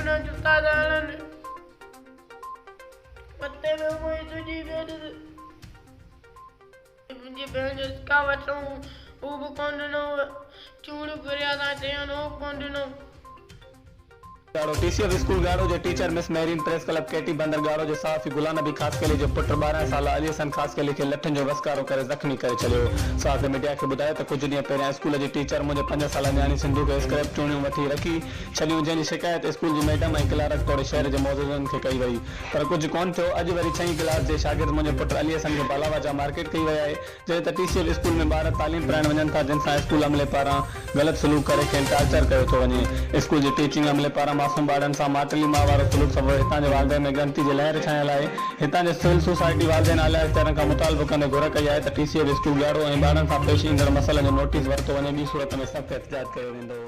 भेण जुता था हलनि मथे में मुंहिंजी सुजी भेण मुंहिंजी भेण जो सिका वठूं हू बि कोन ॾिनो चूड़ घुरिया था चयनि हू कोन ॾिनो गाड़ो टीसीएफ स्कूल गाड़ो जे teacher miss Marine press club Keti Bandar गाड़ो जे साफ़ी गुलाम नबी खास के लिए जो पुट 12 साल अली हसन खास के लिए लठन जो वसकारो करे जख्मी करे चलियो साथ मीडिया के बुधायो तो कुछ दिन पहले स्कूल जी टीचर मुझे 5 साल न्याणी सिंधु के स्क्रैप चूणियों वठी रखी छलियों जंहिंजी शिकायत स्कूल जी मैडम ऐं क्लार्क तौर शहर जे मौजूदनि खे कई वई पर कुछ कोन थियो अॼु वरी 6वीं क्लास जे शागिर्द मुझे पुट अली हसन खे बालावा जा मार्केट कई वई आहे जंहिं त टीसीएफ स्कूल में ॿार तालीम पढ़ाइण वञनि था जिन सां स्कूल अमले पारां ग़लत सलूक करे खेनि टार्चर कयो थो वञे स्कूल जी टीचिंग अमले पारां मासूम ॿारनि सां माटली मां वारो सलूक सबबु हितां जे वालदेन में गिनती जी लहर छायल आहे हितां जे सिविल सोसाइटी वालदेन आला इख़्तियारनि खां मुतालबो कंदे घुर कई आहे त टीसीएफ स्कूल गाड़ो ऐं ॿारनि सां पेश ईंदड़ मसइलनि जो नोटिस वरितो वञे ॿी सूरत में सख़्तु एहतिजाज कयो वेंदो।